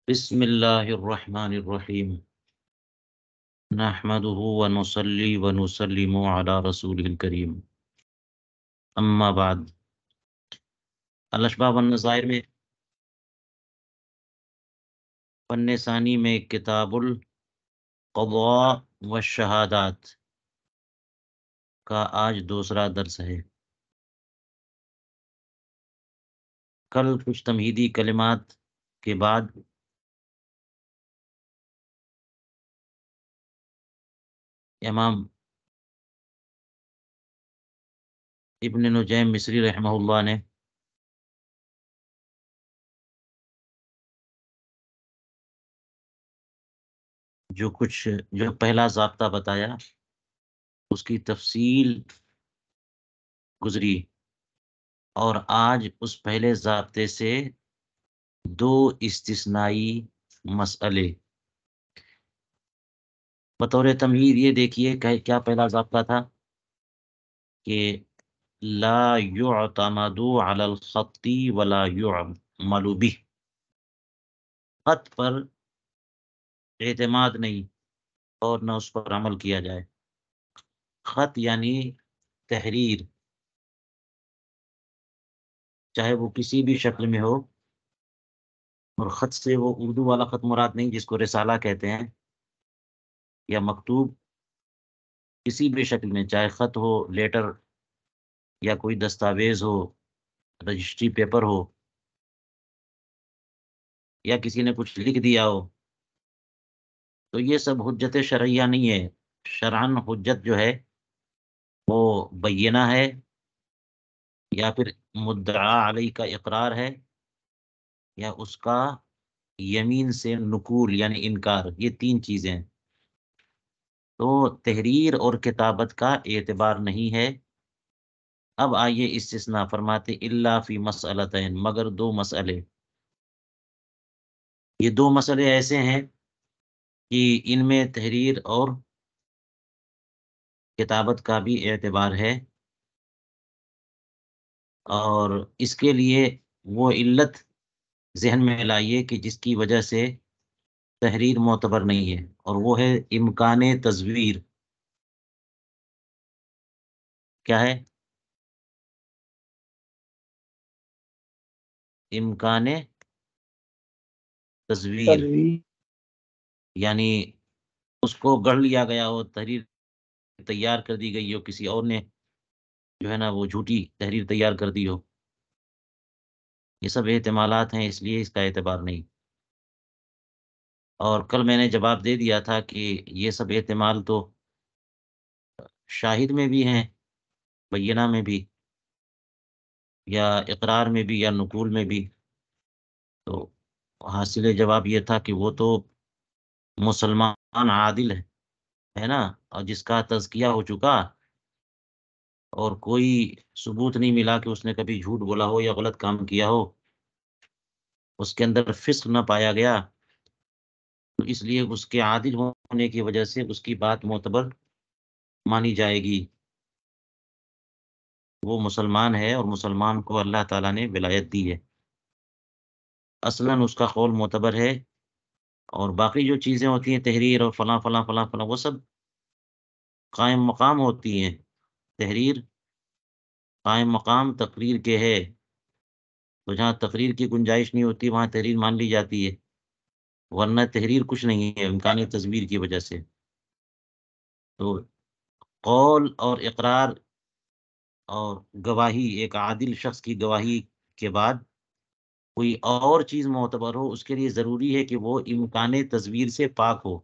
بسم اللہ الرحمن الرحیم نحمده ونصلی ونسلم علی رسول الکریم اما بعد الاشباح والنظائر میں فن ثانی میں کتاب القضاء والشہادات کا آج دوسرا درس ہے۔ کل کچھ تمہیدی کلمات کے بعد امام ابن نجیم مصری رحمہ اللہ نے جو پہلا ضابطہ بتایا اس کی تفصیل گزری، اور آج اس پہلے ضابطے سے دو استثنائی مسئلے بطور تمہید یہ دیکھیے کہ کیا پہلا ضابطہ تھا کہ لا يعتمد على الخط ولا يعمل به، خط پر اعتماد نہیں اور نہ اس پر عمل کیا جائے۔ خط یعنی تحریر، چاہے وہ کسی بھی شکل میں ہو، اور خط سے وہ اردو والا خط مراد نہیں جس کو رسالہ کہتے ہیں، یا مکتوب، کسی بھی شکل میں، چاہے خط ہو، لیٹر، یا کوئی دستاویز ہو، رجسٹری پیپر ہو، یا کسی نے کچھ لکھ دیا ہو، تو یہ سب حجت شرعیہ نہیں ہے۔ شرعن حجت جو ہے وہ بینہ ہے، یا پھر مدعا علیہ کا اقرار ہے، یا اس کا یمین سے نقول یعنی انکار، یہ تین چیزیں ہیں۔ تو تحریر اور کتابت کا اعتبار نہیں ہے۔ اب آئیے استثناء، فرماتے الا فی مسئلتین، مگر دو مسئلے۔ یہ دو مسئلے ایسے ہیں کہ ان میں تحریر اور کتابت کا بھی اعتبار ہے، اور اس کے لیے وہ علت ذہن میں لائیے کہ جس کی وجہ سے تحریر معتبر نہیں ہے، اور وہ ہے امکان تصویر۔ کیا ہے؟ امکان تصویر، یعنی اس کو گڑھ لیا گیا ہو، تحریر تیار کر دی گئی ہو، کسی اور نے جو ہے نا وہ جھوٹی تحریر تیار کر دی ہو۔ یہ سب احتمالات ہیں، اس لیے اس کا اعتبار نہیں۔ اور کل میں نے جواب دے دیا تھا کہ یہ سب احتمال تو شاہد میں بھی ہیں، بینہ میں بھی، یا اقرار میں بھی، یا نقول میں بھی۔ تو حاصل جواب یہ تھا کہ وہ تو مسلمان عادل ہے نا، اور جس کا تزکیہ ہو چکا، اور کوئی ثبوت نہیں ملا کہ اس نے کبھی جھوٹ بولا ہو یا غلط کام کیا ہو، اس کے اندر فسق نہ پایا گیا، تو اس لیے اس کے عادل ہونے کی وجہ سے اس کی بات معتبر مانی جائے گی۔ وہ مسلمان ہے، اور مسلمان کو اللہ تعالیٰ نے ولایت دی ہے، اصلاً اس کا قول معتبر ہے۔ اور باقی جو چیزیں ہوتی ہیں، تحریر اور فلاں فلاں فلاں فلاں، وہ سب قائم مقام ہوتی ہیں۔ تحریر قائم مقام تقریر کے ہے، تو جہاں تقریر کی گنجائش نہیں ہوتی وہاں تحریر مان لی جاتی ہے، ورنہ تحریر کچھ نہیں ہے امکان تصویر کی وجہ سے۔ تو قول اور اقرار اور گواہی، ایک عادل شخص کی گواہی کے بعد کوئی اور چیز معتبر ہو، اس کے لیے ضروری ہے کہ وہ امکان تصویر سے پاک ہو،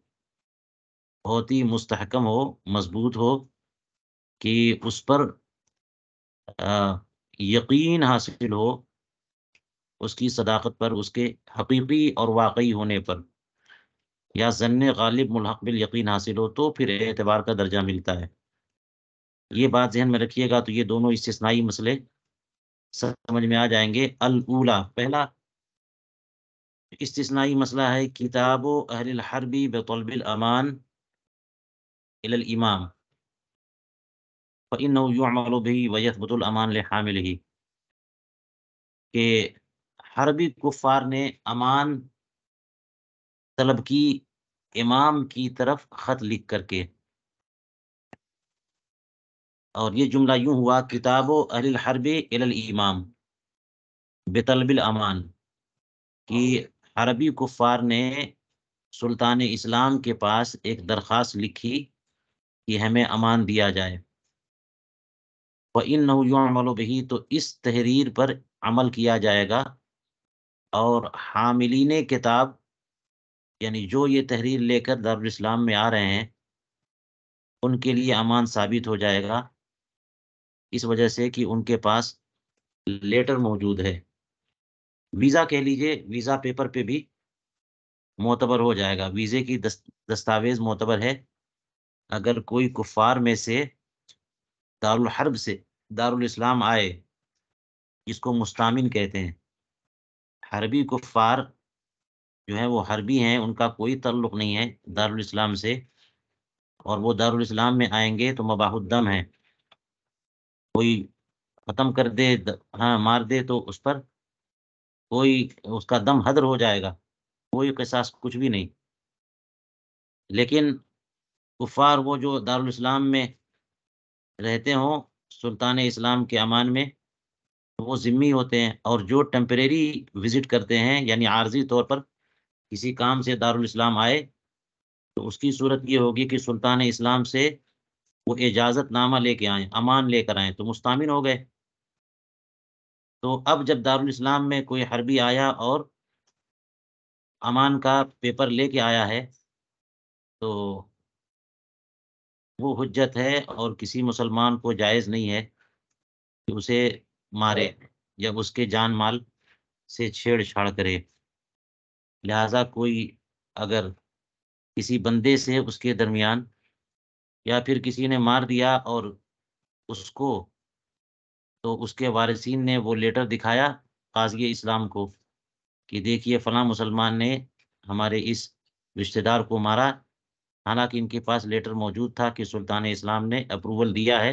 بہت ہی مستحکم ہو، مضبوط ہو، کہ اس پر یقین حاصل ہو، اس کی صداقت پر، اس کے حقیقی اور واقعی ہونے پر، یا ظن غالب ملحق بالیقین حاصل ہو، تو پھر اعتبار کا درجہ ملتا ہے۔ یہ بات ذہن میں رکھیے گا، تو یہ دونوں استثنائی مسئلے سمجھ میں آ جائیں گے۔ الاولا، پہلا استثنائی مسئلہ ہے کتاب اہل الحرب بطلب الامان الى الامام فانه يعمل به ويثبت الامان لحامله، کہ حربی کفار نے امان طلب کی امام کی طرف خط لکھ کر کے. اور یہ جملہ یوں ہوا: کتاب اہل الحرب الی الامام بطلب الامان، کہ عربی کفار نے سلطان اسلام کے پاس ایک درخواست لکھی کہ ہمیں امان دیا جائے. وَإِنَّهُ يُعْمَلُ بِهِ، تو اس تحریر پر عمل کیا جائے گا. اور حاملین کتاب، یعنی جو یہ تحریر لے کر دارالاسلام میں آ رہے ہیں، ان کے لیے امان ثابت ہو جائے گا، اس وجہ سے کہ ان کے پاس لیٹر موجود ہے. ویزا کہہ لیجئے، ویزا پیپر پہ بھی معتبر ہو جائے گا. ویزے کی دستاویز معتبر ہے. اگر کوئی کفار میں سے دارالحرب سے دارالاسلام آئے، جس کو مستامن کہتے ہیں، حربی کفار جو ہیں وہ حربی ہیں، ان کا کوئی تعلق نہیں ہے دارالاسلام سے، اور وہ دارالاسلام میں آئیں گے تو مباح الدم ہے. کوئی ختم کر دے، ہاں مار دے، تو اس پر کوئی اس کا دم حدر ہو جائے گا، کوئی قصاص کچھ بھی نہیں. لیکن کفار وہ جو دارالاسلام میں رہتے ہوں سلطان اسلام کے امان میں، وہ ذمہ ہوتے ہیں. اور جو ٹیمپریری وزٹ کرتے ہیں، یعنی عارضی طور پر کسی کام سے دارالاسلام آئے، تو اس کی صورت یہ ہوگی کہ سلطان اسلام سے وہ اجازت نامہ لے کے آئیں، امان لے کر آئیں، تو مستامن ہو گئے. تو اب جب دارالاسلام میں کوئی حربی آیا اور امان کا پیپر لے کے آیا ہے، تو وہ حجت ہے، اور کسی مسلمان کو جائز نہیں ہے کہ اسے مارے یا اس کے جان مال سے چھیڑ چھاڑ کرے. لہذا کوئی اگر کسی بندے سے اس کے درمیان، یا پھر کسی نے مار دیا اور اس کو، تو اس کے وارثین نے وہ لیٹر دکھایا قاضی اسلام کو کہ دیکھیے فلاں مسلمان نے ہمارے اس رشتہ دار کو مارا، حالانکہ ان کے پاس لیٹر موجود تھا کہ سلطان اسلام نے اپروول دیا ہے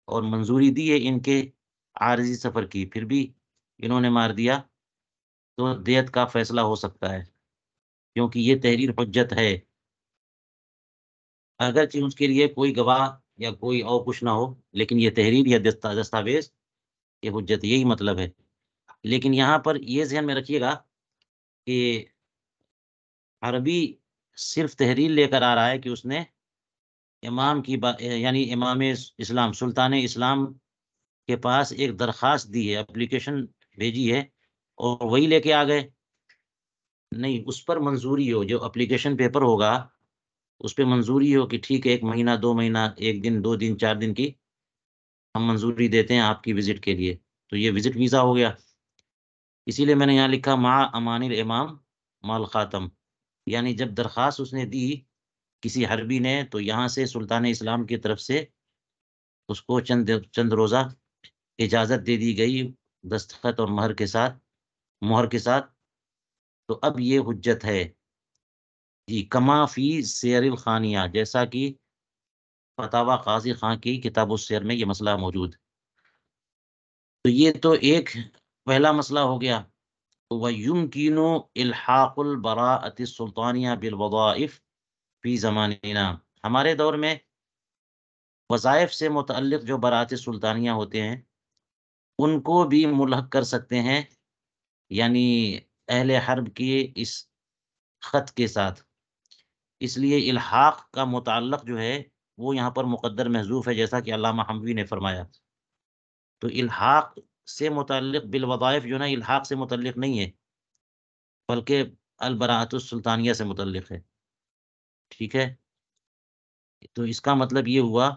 اور منظوری دی ہے ان کے عارضی سفر کی، پھر بھی انہوں نے مار دیا، تو دیت کا فیصلہ ہو سکتا ہے، کیونکہ یہ تحریر حجت ہے. اگرچہ اس کے لیے کوئی گواہ یا کوئی اور کچھ نہ ہو، لیکن یہ تحریر یا دستاویز، یہ حجت، یہی مطلب ہے. لیکن یہاں پر یہ ذہن میں رکھیے گا کہ عربی صرف تحریر لے کر آ رہا ہے کہ اس نے امام کی یعنی امام اسلام سلطان اسلام کے پاس ایک درخواست دی ہے، اپلیکیشن بھیجی ہے، اور وہی لے کے آ گئے. نہیں، اس پر منظوری ہو، جو اپلیکیشن پیپر ہوگا اس پہ منظوری ہو کہ ٹھیک ہے، 1 مہینہ 2 مہینہ، 1 دن 2 دن 4 دن کی ہم منظوری دیتے ہیں آپ کی وزٹ کے لیے، تو یہ وزٹ ویزا ہو گیا. اسی لیے میں نے یہاں لکھا مع امان الامام مال خاتم، یعنی جب درخواست اس نے دی کسی حربی نے، تو یہاں سے سلطان اسلام کی طرف سے اس کو چند روزہ اجازت دے دی گئی، دستخط اور مہر کے ساتھ. تو اب یہ حجت ہے. جی، کما فی سیر الخانیہ، جیسا کہ فتاوی قاضی خان کی کتاب السیر میں یہ مسئلہ موجود. تو یہ تو ایک پہلا مسئلہ ہو گیا. وَيُمْكِنُ إِلْحَاقُ الْبَرَاءَةِ السُّلْطَانِيَّةِ بِالْوَظَائِفِ فی زماننا، ہمارے دور میں وظائف سے متعلق جو براءت سلطانیہ ہوتے ہیں ان کو بھی ملحق کر سکتے ہیں، یعنی اہل حرب کی اس خط کے ساتھ. اس لیے الحاق کا متعلق جو ہے وہ یہاں پر مقدر محذوف ہے، جیسا کہ علامہ حموی نے فرمایا. تو الحاق سے متعلق بالوظائف جو نا، الحاق سے متعلق نہیں ہے، بلکہ البراءت السلطانیہ سے متعلق ہے. ٹھیک ہے، تو اس کا مطلب یہ ہوا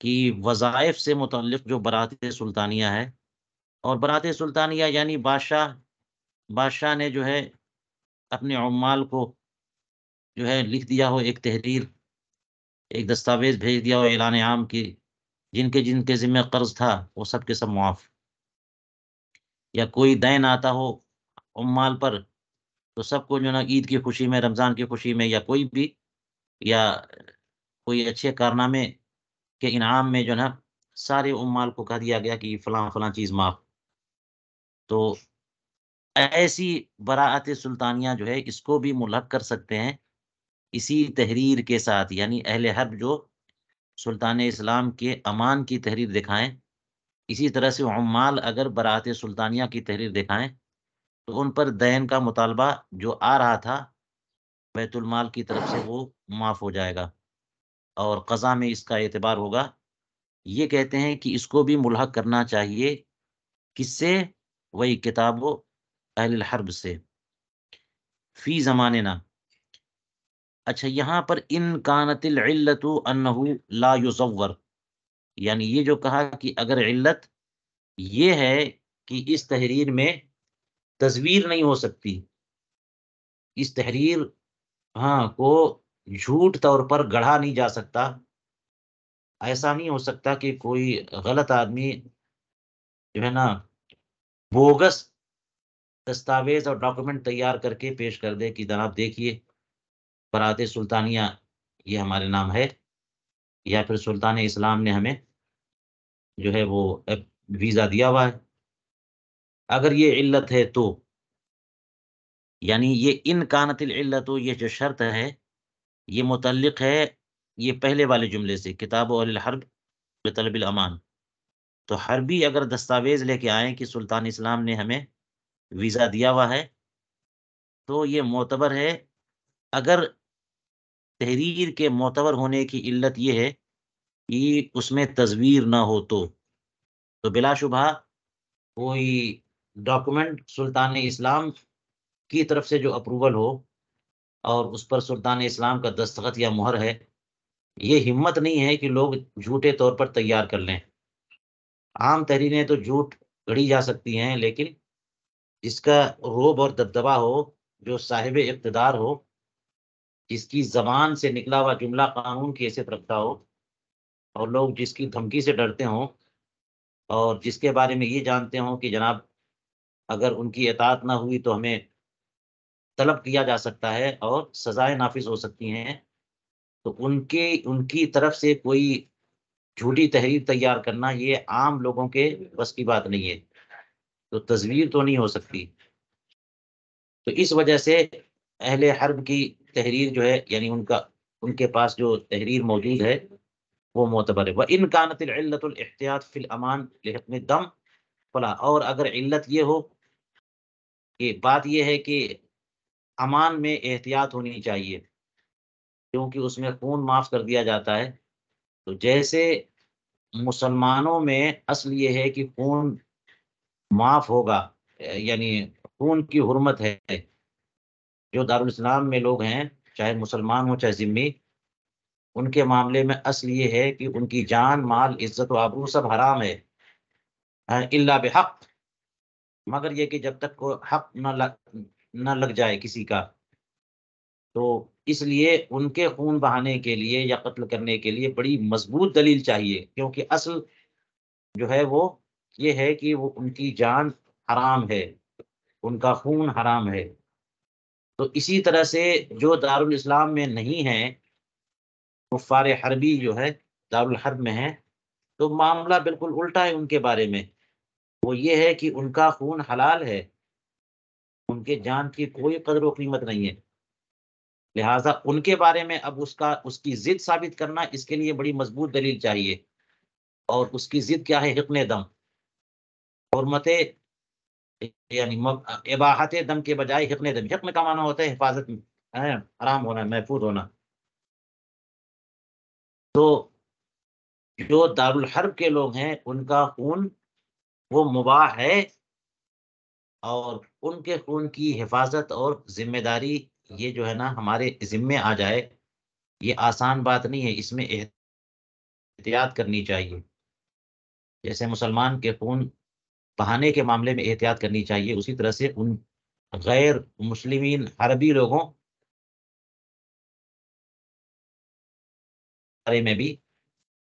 کہ وظائف سے متعلق جو براءت سلطانیہ ہے، اور براءت سلطانیہ یعنی بادشاہ نے جو ہے اپنے عمال کو جو ہے لکھ دیا ہو ایک تحریر، ایک دستاویز بھیج دیا ہو اعلان عام کی، جن کے ذمہ قرض تھا وہ سب کے سب معاف، یا کوئی دین آتا ہو عمال پر، تو سب کو جو ہے نا عید کی خوشی میں، رمضان کی خوشی میں، یا کوئی بھی، یا کوئی اچھے کارنامے کے انعام میں جو ہے نا سارے عمال کو کہہ دیا گیا کہ فلاں فلاں چیز معاف. تو ایسی براعت سلطانیہ جو ہے اس کو بھی ملحق کر سکتے ہیں اسی تحریر کے ساتھ، یعنی اہل حرب جو سلطان اسلام کے امان کی تحریر دکھائیں، اسی طرح سے عمال اگر براعت سلطانیہ کی تحریر دکھائیں تو ان پر دین کا مطالبہ جو آ رہا تھا بیت المال کی طرف سے وہ معاف ہو جائے گا اور قضا میں اس کا اعتبار ہوگا۔ یہ کہتے ہیں کہ اس کو بھی ملحق کرنا چاہیے، کس سے؟ وہی کتاب و اہل الحرب سے، فی زماننا۔ اچھا، یہاں پر ان کانت العلت انہ لا یزور، یعنی یہ جو کہا کہ اگر علت یہ ہے کہ اس تحریر میں تصویر نہیں ہو سکتی، اس تحریر کو جھوٹ طور پر گڑھا نہیں جا سکتا، ایسا نہیں ہو سکتا کہ کوئی غلط آدمی جو ہے نا بوگس دستاویز اور ڈاکومنٹ تیار کر کے پیش کر دے کہ جناب دیکھیے برات سلطانیہ یہ ہمارے نام ہے، یا پھر سلطان اسلام نے ہمیں جو ہے وہ ویزا دیا ہوا ہے۔ اگر یہ علت ہے تو، یعنی یہ ان کانت العلت، یہ جو شرط ہے یہ متعلق ہے یہ پہلے والے جملے سے، کتاب اہل الحرب بطلب الامان۔ تو حربی اگر دستاویز لے کے آئیں کہ سلطان اسلام نے ہمیں ویزا دیا ہوا ہے تو یہ معتبر ہے۔ اگر تحریر کے معتبر ہونے کی علت یہ ہے کہ اس میں تصویر نہ ہو تو بلا شبہ کوئی ڈاکومنٹ سلطان اسلام کی طرف سے جو اپروول ہو اور اس پر سلطان اسلام کا دستخط یا مہر ہے، یہ ہمت نہیں ہے کہ لوگ جھوٹے طور پر تیار کر لیں۔ عام تحریریں تو جھوٹ گڑھی جا سکتی ہیں، لیکن اس کا روب اور دبدبا ہو، جو صاحب اقتدار ہو، جس کی زبان سے نکلا ہوا جملہ قانون کی حیثیت رکھتا ہو، اور لوگ جس کی دھمکی سے ڈرتے ہوں، اور جس کے بارے میں یہ جانتے ہوں کہ جناب اگر ان کی اطاعت نہ ہوئی تو ہمیں طلب کیا جا سکتا ہے اور سزائیں نافذ ہو سکتی ہیں، تو ان کی طرف سے کوئی جھوٹی تحریر تیار کرنا یہ عام لوگوں کے بس کی بات نہیں ہے، تو تصویر تو نہیں ہو سکتی۔ تو اس وجہ سے اہل حرب کی تحریر جو ہے، یعنی ان کے پاس جو تحریر موجود ہے وہ معتبر ہے۔ وَإِنْ كَانَتِ الْعِلَّةُ الْاحْتِياطُ فِي الْأَمَانِ لِحِقْنِ الدَّمِ فلا، اور اگر علت یہ ہو کہ بات یہ ہے کہ امان میں احتیاط ہونی چاہیے کیونکہ اس میں خون معاف کر دیا جاتا ہے، تو جیسے مسلمانوں میں اصل یہ ہے کہ خون معاف ہوگا، یعنی خون کی حرمت ہے، جو دارالاسلام میں لوگ ہیں چاہے مسلمان ہوں چاہے ذمی، ان کے معاملے میں اصل یہ ہے کہ ان کی جان، مال، عزت و آبرو سب حرام ہے، الا بحق، مگر یہ کہ جب تک کوئی حق نہ لگ جائے کسی کا، تو اس لیے ان کے خون بہانے کے لیے یا قتل کرنے کے لیے بڑی مضبوط دلیل چاہیے، کیونکہ اصل جو ہے وہ یہ ہے کہ وہ ان کی جان حرام ہے، ان کا خون حرام ہے۔ تو اسی طرح سے جو دارالاسلام میں نہیں ہے، کفار حربی جو ہے دارالحرب میں ہے، تو معاملہ بالکل الٹا ہے ان کے بارے میں، وہ یہ ہے کہ ان کا خون حلال ہے، ان کے جان کی کوئی قدر و قیمت نہیں ہے، لہٰذا ان کے بارے میں اب اس کی ضد ثابت کرنا، اس کے لیے بڑی مضبوط دلیل چاہیے، اور اس کی ضد کیا ہے؟ حقن دم، حرمت، یعنی اباحت دم کے بجائے حقن دم۔ حقن کا معنی ہوتا ہے حفاظت میں، حرام ہونا، محفوظ ہونا۔ تو جو دارالحرب کے لوگ ہیں ان کا خون وہ مباح ہے، اور ان کے خون کی حفاظت اور ذمہ داری یہ جو ہے نا ہمارے ذمے آ جائے، یہ آسان بات نہیں ہے، اس میں احتیاط کرنی چاہیے، جیسے مسلمان کے خون بہانے کے معاملے میں احتیاط کرنی چاہیے، اسی طرح سے ان غیر مسلمین عربی لوگوں بارے میں بھی،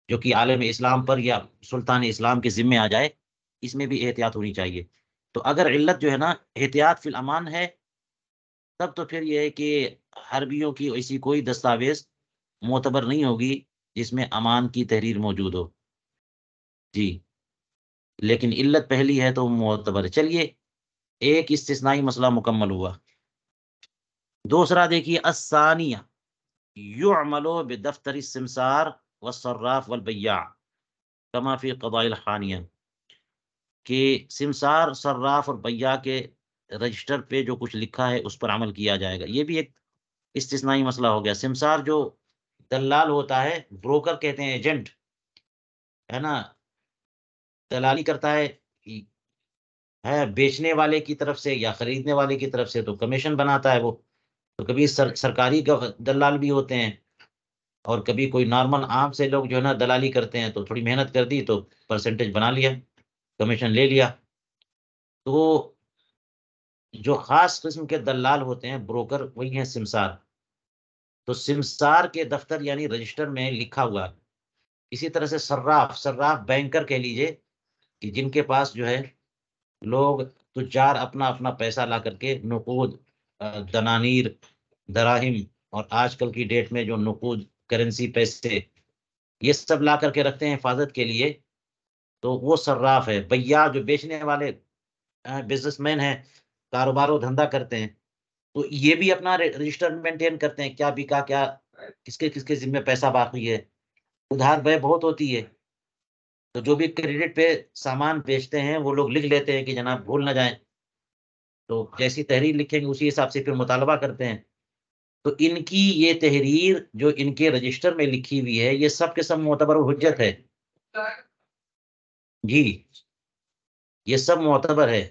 جو کہ عالم اسلام پر یا سلطان اسلام کے ذمے آ جائے، اس میں بھی احتیاط ہونی چاہیے۔ تو اگر علت جو ہے نا احتیاط فی الامان ہے، تب تو پھر یہ ہے کہ حربیوں کی ایسی کوئی دستاویز معتبر نہیں ہوگی جس میں امان کی تحریر موجود ہو، جی، لیکن علت پہلی ہے تو معتبر ہے۔ چلیے ایک استثنائی مسئلہ مکمل ہوا۔ دوسرا دیکھیے، الثانیہ یعمل بدفتر السمسار والصراف والبیاع کما فی قضاء الحانیہ، کہ سمسار، صراف اور بیاع کے رجسٹر پہ جو کچھ لکھا ہے اس پر عمل کیا جائے گا۔ یہ بھی ایک استثنائی مسئلہ ہو گیا۔ سمسار جو دلال ہوتا ہے، بروکر کہتے ہیں، ایجنٹ ہے نا، دلالی کرتا ہے بیچنے والے کی طرف سے یا خریدنے والے کی طرف سے، تو کمیشن بناتا ہے وہ۔ تو کبھی سرکاری دلال بھی ہوتے ہیں، اور کبھی کوئی نارمل عام سے لوگ جو ہے نا دلالی کرتے ہیں، تو تھوڑی محنت کر دی تو پرسنٹیج بنا لیا، کمیشن لے لیا۔ تو جو خاص قسم کے دلال ہوتے ہیں، بروکر، وہی ہیں سمسار۔ تو سمسار کے دفتر یعنی رجسٹر میں لکھا ہوا۔ اسی طرح سے صراف بینکر کہہ لیجئے، کہ جن کے پاس جو ہے لوگ تجار اپنا اپنا پیسہ لا کر کے، نقود، دنانیر، دراہم، اور آج کل کی ڈیٹ میں جو نقود کرنسی، پیسے، یہ سب لا کر کے رکھتے ہیں حفاظت کے لیے، تو وہ صراف ہے۔ بیاع جو بیچنے والے بزنس مین ہیں، کاروبار و دھندا کرتے ہیں، تو یہ بھی اپنا رجسٹر مینٹین کرتے ہیں، کیا بکا، کیا کس کے ذمہ پیسہ باقی ہے۔ ادھار بے بہت ہوتی ہے، تو جو بھی کریڈٹ پہ سامان بیچتے ہیں وہ لوگ لکھ لیتے ہیں کہ جناب بھول نہ جائیں، تو جیسی تحریر لکھیں گے اسی حساب سے پھر مطالبہ کرتے ہیں۔ تو ان کی یہ تحریر جو ان کے رجسٹر میں لکھی ہوئی ہے، یہ سب کے سب معتبر و حجت ہے جی، یہ سب معتبر ہے۔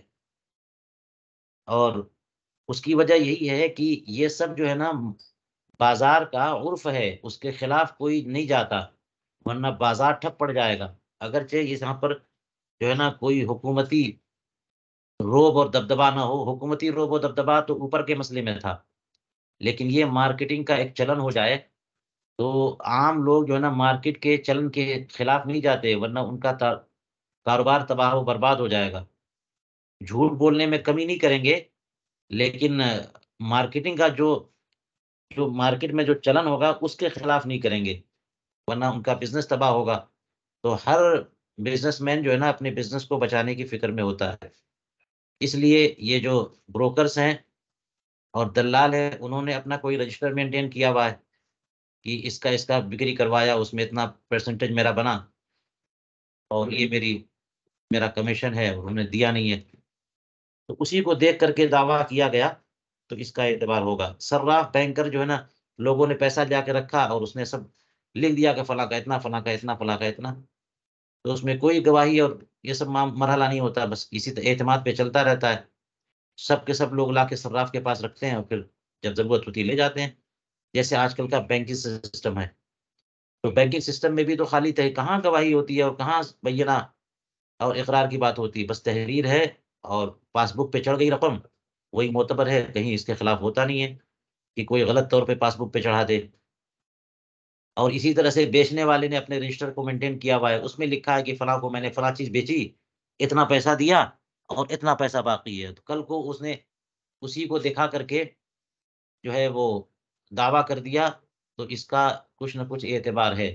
اور اس کی وجہ یہی ہے کہ یہ سب جو ہے نا بازار کا عرف ہے، اس کے خلاف کوئی نہیں جاتا، ورنہ بازار ٹھپ پڑ جائے گا۔ اگرچہ یہاں پر جو ہے نا کوئی حکومتی روب اور دبدبا نہ ہو، حکومتی روب و دبدبا تو اوپر کے مسئلے میں تھا، لیکن یہ مارکیٹنگ کا ایک چلن ہو جائے تو عام لوگ جو ہے نا مارکیٹ کے چلن کے خلاف نہیں جاتے، ورنہ ان کا کاروبار تباہ و برباد ہو جائے گا۔ جھوٹ بولنے میں کمی نہیں کریں گے، لیکن مارکیٹنگ کا جو مارکیٹ میں جو چلن ہوگا اس کے خلاف نہیں کریں گے، ورنہ ان کا بزنس تباہ ہوگا۔ تو ہر بزنس مین جو ہے نا اپنے بزنس کو بچانے کی فکر میں ہوتا ہے، اس لیے یہ جو بروکرز ہیں اور دلال ہیں، انہوں نے اپنا کوئی رجسٹر مینٹین کیا ہوا ہے کہ اس کا بکری کروایا، اس میں اتنا پرسنٹیج میرا بنا، اور یہ میرا کمیشن ہے، اور انہوں نے دیا نہیں ہے، تو اسی کو دیکھ کر کے دعویٰ کیا گیا تو اس کا اعتبار ہوگا۔ صراف بینکر جو ہے نا، لوگوں نے پیسہ جا کے رکھا اور اس نے سب لکھ دیا کہ فلاں کا اتنا، فلاں کا اتنا، فلاں کا اتنا، تو اس میں کوئی گواہی اور یہ سب مرحلہ نہیں ہوتا، بس اسی اعتماد پہ چلتا رہتا ہے۔ سب کے سب لوگ لا کے صراف کے پاس رکھتے ہیں، اور پھر جب ضرورت ہوتی ہے لے جاتے ہیں، جیسے آج کل کا بینکنگ سسٹم ہے۔ تو بینکنگ سسٹم میں بھی تو خالی کہاں گواہی ہوتی ہے اور کہاں بینہ اور اقرار کی بات ہوتی ہے، بس تحریر ہے اور پاس بک پہ چڑھ گئی رقم، وہی معتبر ہے، کہیں اس کے خلاف ہوتا نہیں ہے کہ کوئی غلط طور پہ پاس بک پہ چڑھا دے۔ اور اسی طرح سے بیچنے والے نے اپنے رجسٹر کو مینٹین کیا ہوا ہے، اس میں لکھا ہے کہ فلاں کو میں نے فلاں چیز بیچی، اتنا پیسہ دیا اور اتنا پیسہ باقی ہے، تو کل کو اس نے اسی کو دکھا کر کے جو ہے وہ دعویٰ کر دیا، تو اس کا کچھ نہ کچھ اعتبار ہے،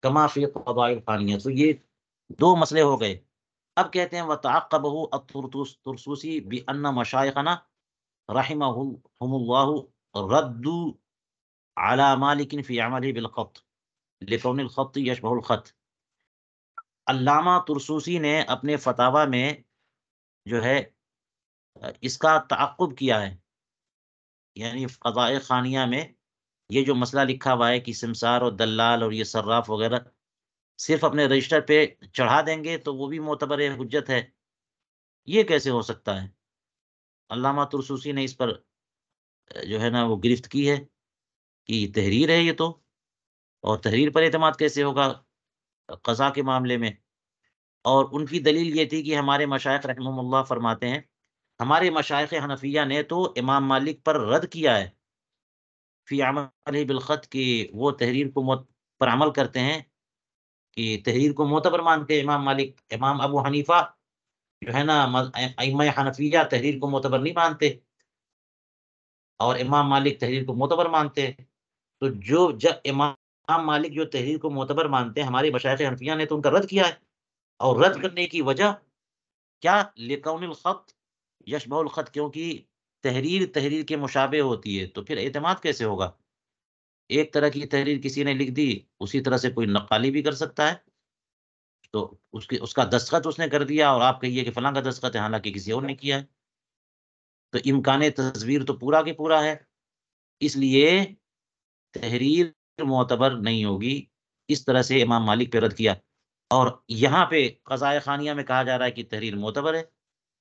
کما فی قضاء الحانیہ۔ تو یہ دو مسئلے ہو گئے۔ اب کہتے ہیں وَتَعَقَّبَهُ الطُّرْسُوسِي بِأَنَّ مَشَائِخَنَا رحمهم اللہ ردوا على مالك في عمله بالخط لكون الخط يشبه الخط۔ علامہ طرسوسی نے اپنے فتاوی میں جو ہے اس کا تعقب کیا ہے، یعنی قضاء خانیہ میں یہ جو مسئلہ لکھا ہوا ہے کہ سمسار اور دلال اور یہ صراف وغیرہ صرف اپنے رجسٹر پہ چڑھا دیں گے تو وہ بھی معتبر حجت ہے، یہ کیسے ہو سکتا ہے؟ علامہ طرسوسی نے اس پر جو ہے نا وہ گرفت کی ہے کہ یہ تحریر ہے، یہ تو، اور تحریر پر اعتماد کیسے ہوگا قضا کے معاملے میں؟ اور ان کی دلیل یہ تھی کہ ہمارے مشائخ رحمہم اللہ فرماتے ہیں، ہمارے مشائخ حنفیہ نے تو امام مالک پر رد کیا ہے فی عملہ بالخط، کہ وہ تحریر کو پر عمل کرتے ہیں، کہ تحریر کو معتبر مانتے ہیں امام مالک۔ امام ابو حنیفہ جو ہے نا ائمہ حنفیہ تحریر کو معتبر نہیں مانتے، اور امام مالک تحریر کو معتبر مانتے ہیں۔ تو جب امام مالک جو تحریر کو معتبر مانتے ہیں، ہمارے مشائخ حنفیہ نے تو ان کا رد کیا ہے، اور رد کرنے کی وجہ کیا؟ لکون الخط یشبہ الخط، کیونکہ تحریر تحریر کے مشابہ ہوتی ہے، تو پھر اعتماد کیسے ہوگا؟ ایک طرح کی تحریر کسی نے لکھ دی، اسی طرح سے کوئی نقالی بھی کر سکتا ہے، تو اس کا دستخط اس نے کر دیا اور آپ کہیے کہ فلاں کا دستخط ہے، حالانکہ کسی اور نے کیا ہے، تو امکان تصویر تو پورا کے پورا ہے، اس لیے تحریر معتبر نہیں ہوگی۔ اس طرح سے امام مالک پہ رد کیا، اور یہاں پہ قضائے خانیہ میں کہا جا رہا ہے کہ تحریر معتبر ہے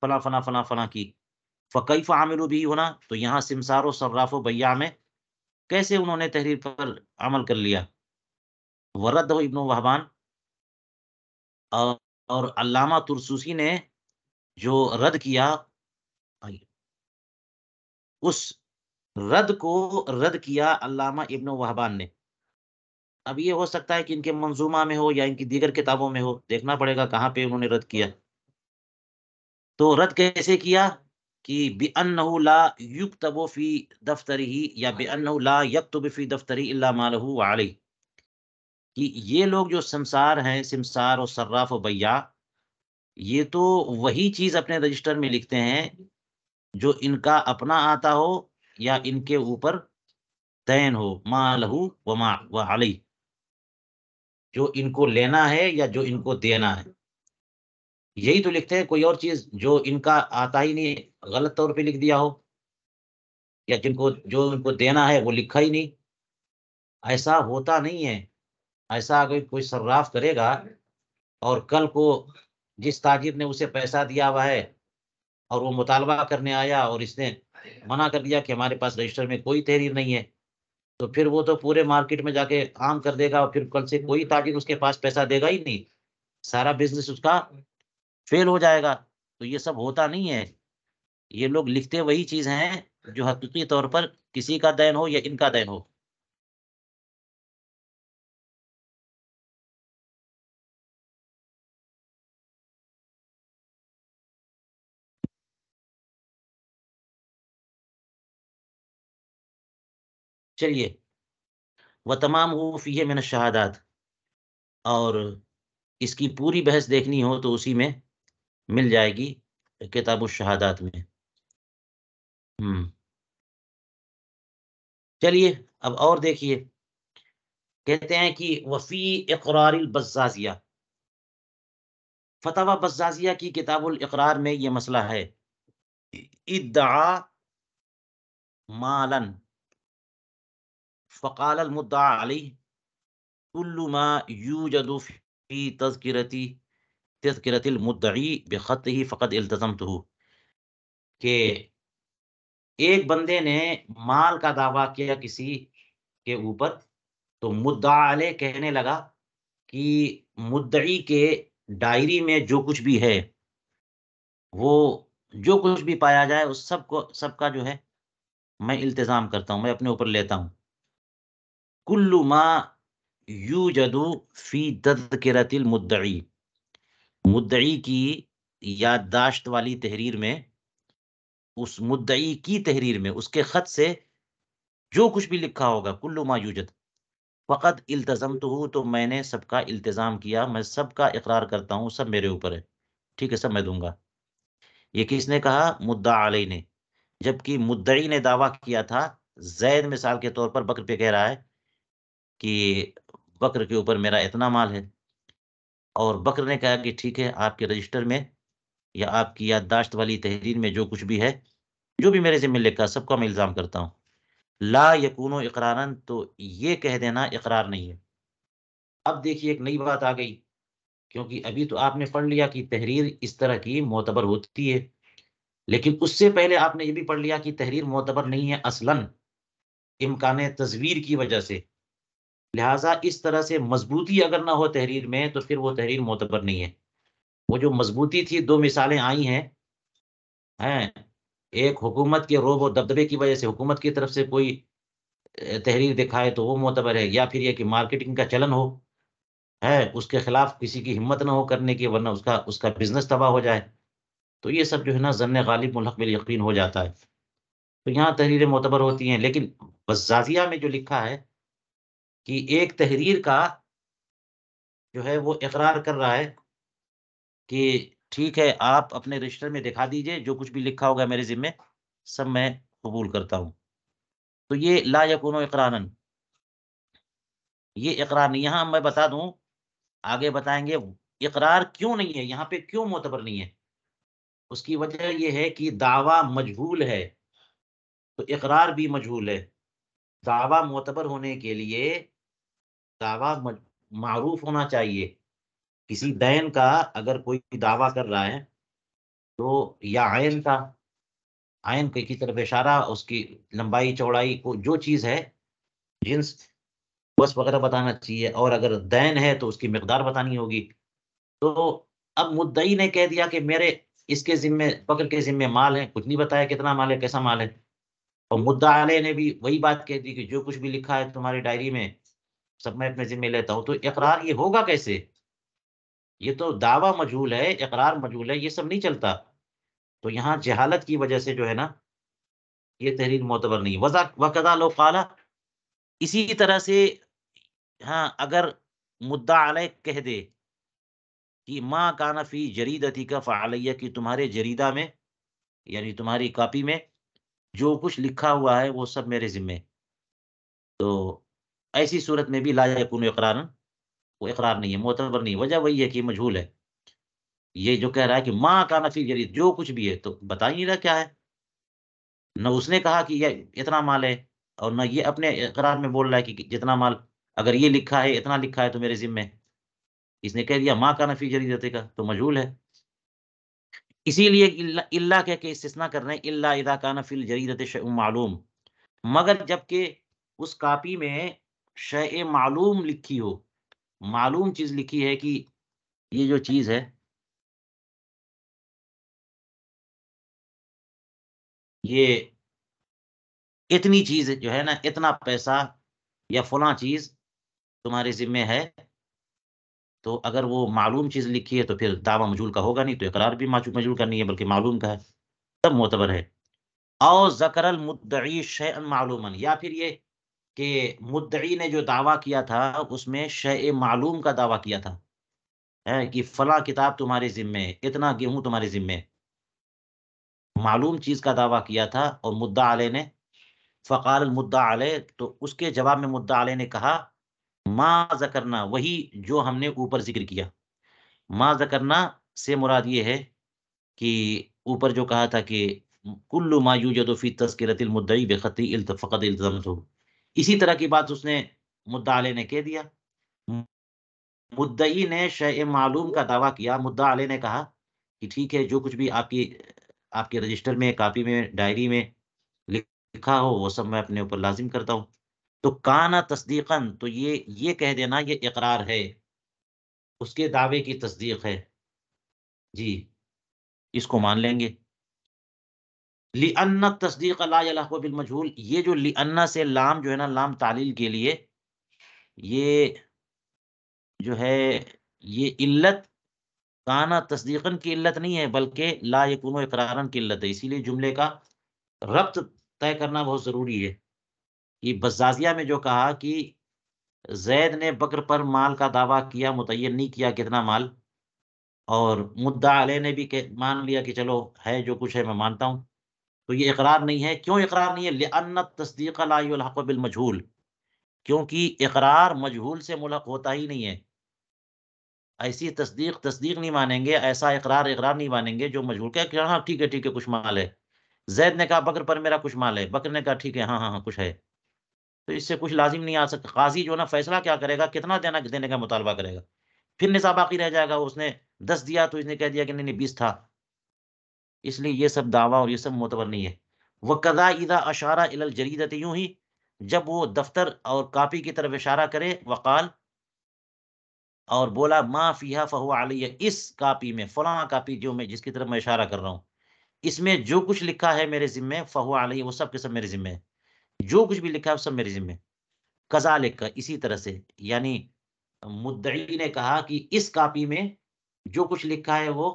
فلاں فلاں فلاں فلاں کی، فکیف عملوا بھی ہونا، تو یہاں سمسار و صراف و بیاع میں کیسے انہوں نے تحریر پر عمل کر لیا؟ ورد ابن وہبان، اور علامہ ترسوسی نے جو رد کیا، اس رد کو رد کیا علامہ ابن وہبان نے۔ اب یہ ہو سکتا ہے کہ ان کے منظومہ میں ہو یا ان کی دیگر کتابوں میں ہو، دیکھنا پڑے گا کہاں پہ انہوں نے رد کیا۔ تو رد کیسے کیا؟ کہ بِأَنَّهُ لَا يُكْتَبُ فِي دَفْتَرِهِ، یا بِأَنَّهُ لَا يَكْتُبُ فِي دَفْتَرِهِ إِلَّا مَا لَهُ وَعَلَيْهِ، کہ یہ لوگ جو سمسار ہیں، سمسار و صراف و بیاع، یہ تو وہی چیز اپنے رجسٹر میں لکھتے ہیں جو ان کا اپنا آتا ہو یا ان کے اوپر دین ہو، ما لہو وما وعلی، جو ان کو لینا ہے یا جو ان کو دینا ہے، یہی تو لکھتے ہیں۔ کوئی اور چیز جو ان کا آتا ہی نہیں، غلط طور پہ لکھ دیا ہو، یا جو ان کو دینا ہے وہ لکھا ہی نہیں، ایسا ہوتا نہیں ہے۔ ایسا اگر کوئی صراف کرے گا اور کل کو جس تاجر نے اسے پیسہ دیا ہوا ہے اور وہ مطالبہ کرنے آیا اور اس نے منع کر دیا کہ ہمارے پاس رجسٹر میں کوئی تحریر نہیں ہے، تو پھر وہ تو پورے مارکیٹ میں جا کے عام کر دے گا، اور پھر کل سے کوئی تاجر اس کے پاس پیسہ دے گا ہی نہیں، سارا بزنس اس کا فیل ہو جائے گا۔ تو یہ سب ہوتا نہیں ہے، یہ لوگ لکھتے وہی چیز ہیں جو حقیقی طور پر کسی کا دین ہو یا ان کا دین ہو۔ چلیے، وہ تمام ہو فیہ من الشہادات، اور اس کی پوری بحث دیکھنی ہو تو اسی میں مل جائے گی، کتاب الشہادات میں۔ چلیے اب اور دیکھیے، کہتے ہیں کہ وفی اقرار البزازیہ، فتاوی بزازیہ کی کتاب الاقرار میں یہ مسئلہ ہے، ادعا مالا فقال المدعى علیہ کل ما یوجد فی تذکرۃ المدعی بخطہ فقد التزمتہ، کہ ایک بندے نے مال کا دعویٰ کیا کسی کے اوپر، تو مدعا علیہ کہنے لگا کہ مدعی کے ڈائری میں جو کچھ بھی ہے، وہ جو کچھ بھی پایا جائے اس سب کا جو ہے میں التزام کرتا ہوں، میں اپنے اوپر لیتا ہوں۔ کل ما یوجد فی تذکرۃ المدعی، مدعی کی یادداشت والی تحریر میں، اس مدعی کی تحریر میں اس کے خط سے جو کچھ بھی لکھا ہوگا، کل ما یوجد، فقط التزمتہ، تو میں نے سب کا التزام کیا، میں سب کا اقرار کرتا ہوں، سب میرے اوپر ہے، ٹھیک ہے، سب میں دوں گا۔ یہ کس نے کہا؟ مدعا علیہ نے، جبکہ مدعی نے دعویٰ کیا تھا، زید مثال کے طور پر بکر پہ کہہ رہا ہے کہ بکر کے اوپر میرا اتنا مال ہے، اور بکر نے کہا کہ ٹھیک ہے، آپ کے رجسٹر میں یا آپ کی یادداشت والی تحریر میں جو کچھ بھی ہے، جو بھی میرے ذمہ لکھا، سب کا میں الزام کرتا ہوں۔ لا یکون اقرارن، تو یہ کہہ دینا اقرار نہیں ہے۔ اب دیکھیے ایک نئی بات آ گئی، کیونکہ ابھی تو آپ نے پڑھ لیا کہ تحریر اس طرح کی معتبر ہوتی ہے، لیکن اس سے پہلے آپ نے یہ بھی پڑھ لیا کہ تحریر معتبر نہیں ہے اصلاً، امکان تزویر کی وجہ سے، لہٰذا اس طرح سے مضبوطی اگر نہ ہو تحریر میں تو پھر وہ تحریر معتبر نہیں ہے۔ وہ جو مضبوطی تھی، دو مثالیں آئی ہیں، ایک حکومت کے روب و دبدبے کی وجہ سے حکومت کی طرف سے کوئی تحریر دکھائے تو وہ معتبر ہے، یا پھر یہ کہ مارکیٹنگ کا چلن ہو، اس کے خلاف کسی کی ہمت نہ ہو کرنے کی، ورنہ اس کا بزنس تباہ ہو جائے، تو یہ سب جو ہے نا ظن غالب ملحق بالیقین ہو جاتا ہے، تو یہاں تحریریں معتبر ہوتی ہیں۔ لیکن بزازیہ میں جو لکھا ہے کہ ایک تحریر کا جو ہے وہ اقرار کر رہا ہے کہ ٹھیک ہے، آپ اپنے رجسٹر میں دکھا دیجئے، جو کچھ بھی لکھا ہوگا میرے ذمے سب میں قبول کرتا ہوں۔ تو یہ لا یکون اقرارن، یہ اقرار نہیں۔ یہاں میں بتا دوں، آگے بتائیں گے اقرار کیوں نہیں ہے، یہاں پہ کیوں معتبر نہیں ہے۔ اس کی وجہ یہ ہے کہ دعویٰ مجہول ہے، تو اقرار بھی مجہول ہے۔ دعویٰ معتبر ہونے کے لیے دعویٰ معروف ہونا چاہیے۔ کسی دین کا اگر کوئی دعویٰ کر رہا ہے تو یا عین کا، عین کی طرف اشارہ، اس کی لمبائی چوڑائی کو جو چیز ہے، جنس وصف وغیرہ بتانا چاہیے، اور اگر دین ہے تو اس کی مقدار بتانی ہوگی۔ تو اب مدعی نے کہہ دیا کہ میرے اس کے ذمے، بکر کے ذمے مال ہے، کچھ نہیں بتایا کتنا مال ہے، کیسا مال ہے، اور مدعا علیہ نے بھی وہی بات کہہ دی کہ جو کچھ بھی لکھا ہے تمہاری ڈائری میں سب میں اپنے ذمے لیتا ہوں، تو اقرار یہ ہوگا کیسے؟ یہ تو دعویٰ مجہول ہے، اقرار مجہول ہے، یہ سب نہیں چلتا۔ تو یہاں جہالت کی وجہ سے جو ہے نا، یہ تحریر معتبر نہیں۔ وَقَضَى لَوْ قَالَ، اسی طرح سے ہاں اگر مدعا علیہ کہہ دے کہ ما کان فی جریدتی کا فعلیہ، کہ تمہارے جریدہ میں یعنی تمہاری کاپی میں جو کچھ لکھا ہوا ہے وہ سب میرے ذمے، تو ایسی صورت میں بھی لا یکون اقرارا، وہ اقرار نہیں ہے، معتبر نہیں ہے۔ وجہ وہی ہے کہ مجہول ہے۔ یہ جو کہہ رہا ہے کہ ما کان فی جرید، جو کچھ بھی ہے، تو بتا ہی نہیں رہا کیا ہے۔ نہ اس نے کہا کہ یہ اتنا مال ہے، اور نہ یہ اپنے اقرار میں بول رہا ہے کہ جتنا مال، اگر یہ لکھا ہے، اتنا لکھا ہے تو میرے ذمے۔ اس نے کہہ دیا ما کان فی جریدتی کا، تو مجہول ہے۔ اسی لیے اللہ کہہ کے استثناء کر رہے ہیں، الا اذا کان فی الجریدۃ شیء معلوم، مگر جب کہ اس کاپی میں شیء معلوم لکھی ہو، معلوم چیز لکھی ہے کہ یہ جو چیز ہے یہ اتنی چیز جو ہے نا، اتنا پیسہ یا فلاں چیز تمہارے ذمے ہے، تو اگر وہ معلوم چیز لکھی ہے تو پھر دعویٰ مجہول کا ہوگا نہیں، تو اقرار بھی مجہول کا نہیں ہے بلکہ معلوم کا ہے، تب معتبر ہے۔ او ذکر المدعی شیئا معلوما، یا پھر یہ کہ مدعی نے جو دعویٰ کیا تھا اس میں شیء معلوم کا دعویٰ کیا تھا، کہ فلاں کتاب تمہارے ذمے ہے، اتنا گیہوں تمہارے ذمے ہے، معلوم چیز کا دعویٰ کیا تھا، اور مدعا علیہ نے فقال المدعا علیہ، تو اس کے جواب میں مدعا علیہ نے کہا ما ذکرنا، وہی جو ہم نے اوپر ذکر کیا۔ ما ذکرنا سے مراد یہ ہے کہ اوپر جو کہا تھا کہ کل ما یوجد فی تذکرۃ المدعی بخطی فقد الزمته، اسی طرح کی بات اس نے مدعا علیہ نے کہہ دیا۔ مدعی نے شیء معلوم کا دعویٰ کیا، مدعا علیہ نے کہا کہ ٹھیک ہے، جو کچھ بھی آپ کے رجسٹر میں، کاپی میں، ڈائری میں لکھا ہو وہ سب میں اپنے اوپر لازم کرتا ہوں۔ تو کانا تصدیقاً، تو یہ کہہ دینا یہ اقرار ہے، اس کے دعوے کی تصدیق ہے، جی اس کو مان لیں گے۔ لِأَنَّ التصدیق لا يلحق بالمجہول، یہ جو لِأَنَّ سے لام جو ہے نا، لام تعلیل کے لیے، یہ جو ہے یہ علت کانا تصدیقاً کی علت نہیں ہے، بلکہ لا یکون اقرارن کی علت ہے۔ اسی لیے جملے کا ربط طے کرنا بہت ضروری ہے۔ کہ بزازیہ میں جو کہا کہ زید نے بکر پر مال کا دعویٰ کیا، متعین نہیں کیا کتنا مال، اور مدعا علیہ نے بھی مان لیا کہ چلو ہے جو کچھ ہے میں مانتا ہوں، تو یہ اقرار نہیں ہے۔ کیوں اقرار نہیں ہے؟ لِأَنَّ التصدیق لا يلحق بالمجہول، کیونکہ اقرار مجہول سے ملحق ہوتا ہی نہیں ہے۔ ایسی تصدیق نہیں مانیں گے، ایسا اقرار نہیں مانیں گے جو مجہول کہ ہاں ٹھیک ہے کچھ مال ہے۔ زید نے کہا بکر پر میرا کچھ مال ہے، بکر نے کہا ٹھیک ہے ہاں ہاں ہاں کچھ ہے، تو اس سے کچھ لازم نہیں آ سکتا۔ قاضی جو نا فیصلہ کیا کرے گا، کتنا دینے کا مطالبہ کرے گا، پھر نصاب باقی رہ جائے گا، اس نے 10 دیا تو اس نے کہہ دیا کہ نہیں نہیں 20 تھا، اس لیے یہ سب دعویٰ اور یہ سب معتبر نہیں ہے۔ وَقَضَا اِذَا أَشَارَ إِلَى الْجَرِيدَةِ، یوں ہی جب وہ دفتر اور کاپی کی طرف اشارہ کرے، وقال، اور بولا ما فیہا فہو علیہ، اس کاپی میں، فلاں کاپی جو میں جس کی طرف میں اشارہ کر رہا ہوں، اس میں جو کچھ لکھا ہے میرے ذمے، فہو علیہ، وہ سب کے سب میرے ذمے ہے، جو کچھ بھی لکھا ہے وہ سب میرے ذمے ہے۔ کذالک، اسی طرح سے، یعنی مدعی نے کہا کہ اس کاپی میں جو کچھ لکھا ہے وہ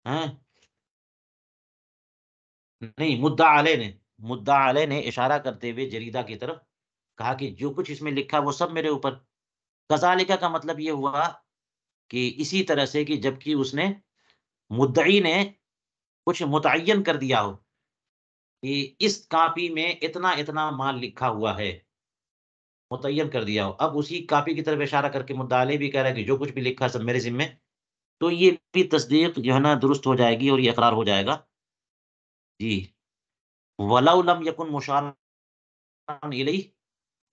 ہیں، نہیں، مدعا علیہ نے اشارہ کرتے ہوئے جریدہ کی طرف کہا کہ جو کچھ اس میں لکھا وہ سب میرے اوپر. کذالک کا مطلب یہ ہوا کہ اسی طرح سے کہ جبکہ اس نے مدعی نے کچھ متعین کر دیا ہو کہ اس کاپی میں اتنا اتنا مال لکھا ہوا ہے، متعین کر دیا ہو. اب اسی کاپی کی طرف اشارہ کر کے مدعا علیہ بھی کہہ رہا ہے کہ جو کچھ بھی لکھا ہے سب میرے ذمے. تو یہ بھی تصدیق جو ہے نا درست ہو جائے گی اور یہ اقرار ہو جائے گا. جی. وَلَوْ لَمْ يَكُنْ مُشَارًا إِلَيْهِ،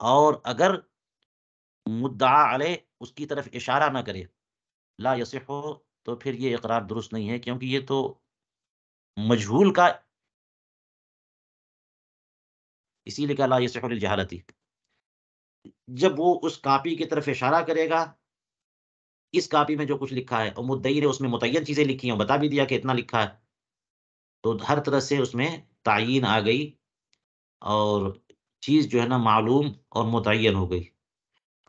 اور اگر مدعا علیہ اس کی طرف اشارہ نہ کرے، لا یصح، تو پھر یہ اقرار درست نہیں ہے، کیونکہ یہ تو مجہول کا، اسی لیے کہ لا یصح للجہالتی. جب وہ اس کاپی کی طرف اشارہ کرے گا، اس کاپی میں جو کچھ لکھا ہے اور مدعی نے اس میں متعین چیزیں لکھی ہیں، بتا بھی دیا کہ اتنا لکھا ہے، تو ہر طرح سے اس میں تعیین آ گئی اور چیز جو ہے نا معلوم اور متعین ہو گئی.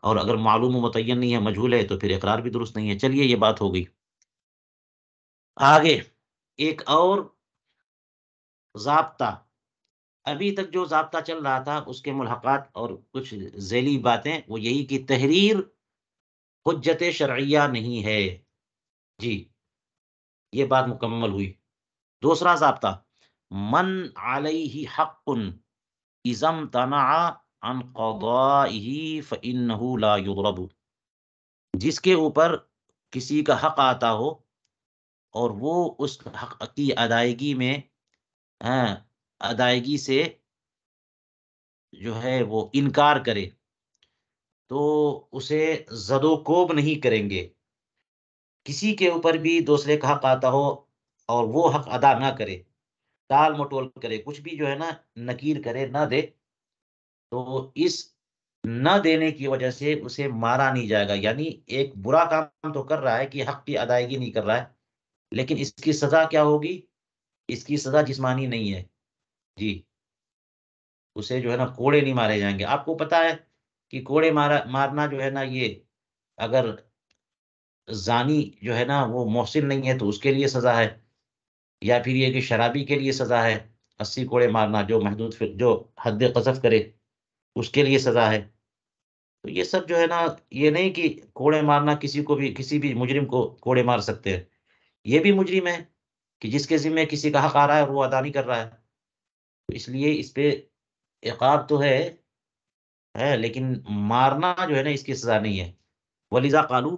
اور اگر معلوم و متعین نہیں ہے، مجہول ہے، تو پھر اقرار بھی درست نہیں ہے. چلیے یہ بات ہو گئی. آگے ایک اور ضابطہ، ابھی تک جو ضابطہ چل رہا تھا اس کے ملحقات اور کچھ ذیلی باتیں، وہ یہی کہ تحریر حجت شرعیہ نہیں ہے. جی، یہ بات مکمل ہوئی. دوسرا ضابطہ، من علیہ حق اذا امتنع عن قضائه فإنه لا يضرب. جس کے اوپر کسی کا حق آتا ہو اور وہ اس حق کی ادائیگی میں ہاں، ادائیگی سے جو ہے وہ انکار کرے، تو اسے زد و کوب نہیں کریں گے. کسی کے اوپر بھی دوسرے کا حق آتا ہو اور وہ حق ادا نہ کرے، ٹال مٹول کرے، کچھ بھی جو ہے نا نکیر کرے، نہ دے، تو اس نہ دینے کی وجہ سے اسے مارا نہیں جائے گا. یعنی ایک برا کام تو کر رہا ہے کہ حق کی ادائیگی نہیں کر رہا ہے، لیکن اس کی سزا کیا ہوگی؟ اس کی سزا جسمانی نہیں ہے. جی، اسے جو ہے نا کوڑے نہیں مارے جائیں گے. آپ کو پتا ہے کہ کوڑے مارنا جو ہے نا، یہ اگر زانی جو ہے نا وہ محسن نہیں ہے تو اس کے لیے سزا ہے، یا پھر یہ کہ شرابی کے لیے سزا ہے 80 کوڑے مارنا، جو محدود جو حد قذف کرے اس کے لیے سزا ہے. تو یہ سب جو ہے نا، یہ نہیں کہ کوڑے مارنا کسی کو بھی، کسی بھی مجرم کو کوڑے مار سکتے ہیں. یہ بھی مجرم ہے کہ جس کے ذمہ کسی کا حق آ رہا ہے اور وہ ادا نہیں کر رہا ہے. تو اس لیے اس پہ عقاب تو ہے لیکن مارنا جو ہے نا اس کی سزا نہیں ہے. وَلِذَا قالو،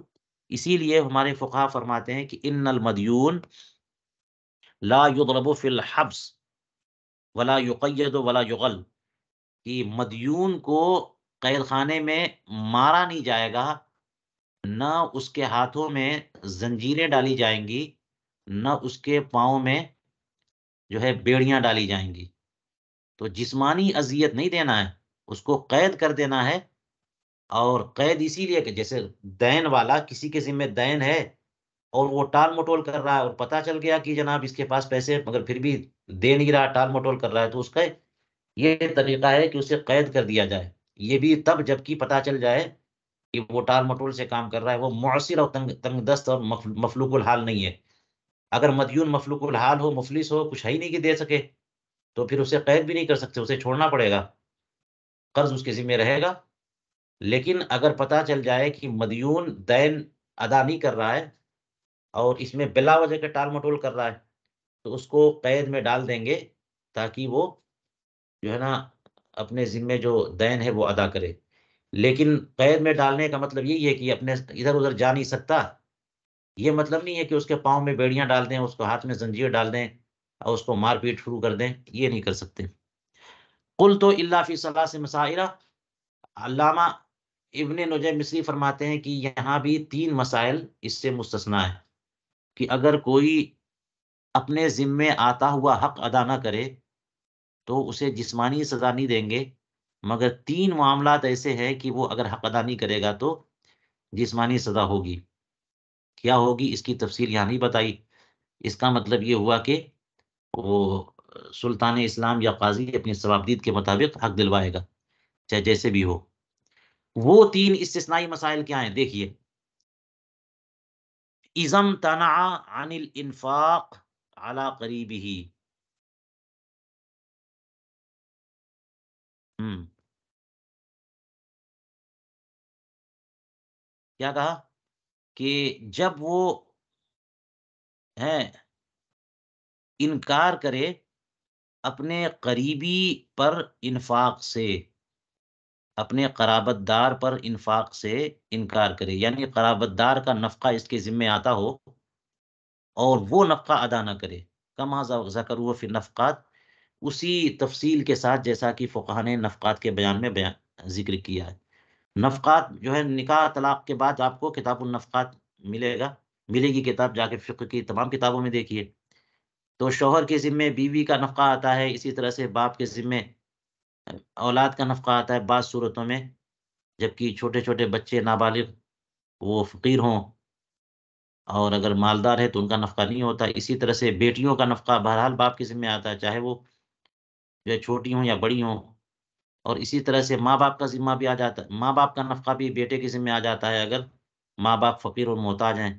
اسی لیے ہمارے فقہا فرماتے ہیں کہ ان المدیون لا یضرب فی الحبس ولا یقید ولا یغل، کہ مدیون کو قید خانے میں مارا نہیں جائے گا، نہ اس کے ہاتھوں میں زنجیریں ڈالی جائیں گی، نہ اس کے پاؤں میں جو ہے بیڑیاں ڈالی جائیں گی. تو جسمانی اذیت نہیں دینا ہے، اس کو قید کر دینا ہے. اور قید اسی لیے کہ جیسے دین والا، کسی کے ذمہ دین ہے اور وہ ٹال مٹول کر رہا ہے اور پتہ چل گیا کہ جناب اس کے پاس پیسے مگر پھر بھی دے نہیں رہا، ٹال مٹول کر رہا ہے، تو اس کا یہ طریقہ ہے کہ اسے قید کر دیا جائے. یہ بھی تب جب کہ پتہ چل جائے کہ وہ ٹال مٹول سے کام کر رہا ہے، وہ معسر اور تنگ دست اور مفلوق الحال نہیں ہے. اگر مدیون مفلوق الحال ہو، مفلس ہو، کچھ ہے ہی نہیں کہ دے سکے، تو پھر اسے قید بھی نہیں کر سکتے، اسے چھوڑنا پڑے گا، قرض اس کے ذمہ رہے گا. لیکن اگر پتہ چل جائے کہ مدیون دین ادا نہیں کر رہا ہے اور اس میں بلا وجہ کے ٹال مٹول کر رہا ہے، تو اس کو قید میں ڈال دیں گے تاکہ وہ جو ہے نا اپنے ذمے جو دین ہے وہ ادا کرے. لیکن قید میں ڈالنے کا مطلب یہی ہے کہ اپنے ادھر ادھر جا نہیں سکتا. یہ مطلب نہیں ہے کہ اس کے پاؤں میں بیڑیاں ڈال دیں، اس کو ہاتھ میں زنجیر ڈال دیں اور اس کو مار پیٹ شروع کر دیں، یہ نہیں کر سکتے. قل تو اللہ فی ثلاث مسائل، علامہ ابن نجیم مصری فرماتے ہیں کہ یہاں بھی 3 مسائل اس سے مستثنا ہے، کہ اگر کوئی اپنے ذمے آتا ہوا حق ادا نہ کرے تو اسے جسمانی سزا نہیں دیں گے، مگر 3 معاملات ایسے ہیں کہ وہ اگر حق ادا نہیں کرے گا تو جسمانی سزا ہوگی. کیا ہوگی اس کی تفصیل یہاں نہیں بتائی. اس کا مطلب یہ ہوا کہ وہ سلطان اسلام یا قاضی اپنی صوابدید کے مطابق حق دلوائے گا، چاہے جیسے بھی ہو. وہ 3 استثنائی مسائل کیا ہیں دیکھیے. اذا امتنع عن الانفاق على قریبہ. کیا کہا کہ جب وہ ہے انکار کرے اپنے قریبی پر انفاق سے، اپنے قرابت دار پر انفاق سے انکار کرے، یعنی قرابت دار کا نفقہ اس کے ذمہ آتا ہو اور وہ نفقہ ادا نہ کرے، کما ذکروا فی النفقات، اسی تفصیل کے ساتھ جیسا کہ فقہا نے نفقات کے بیان میں ذکر کیا ہے۔ نفقات جو ہے نکاح طلاق کے بعد آپ کو کتاب النفقات ملے گا، ملے گی کتاب، جا کے فقہ کی تمام کتابوں میں دیکھیے۔ تو شوہر کے ذمے بیوی کا نفقہ آتا ہے، اسی طرح سے باپ کے ذمے اولاد کا نفقہ آتا ہے بعض صورتوں میں، جبکہ چھوٹے چھوٹے بچے نابالغ وہ فقیر ہوں اور اگر مالدار ہے تو ان کا نفقہ نہیں ہوتا۔ اسی طرح سے بیٹیوں کا نفقہ بہرحال باپ کے ذمہ آتا ہے، چاہے وہ جو ہے چھوٹی ہوں یا بڑی ہوں۔ اور اسی طرح سے ماں باپ کا ذمہ بھی آ جاتا ہے، ماں باپ کا نفقہ بھی بیٹے کے ذمہ آ جاتا ہے اگر ماں باپ فقیر اور محتاج ہیں۔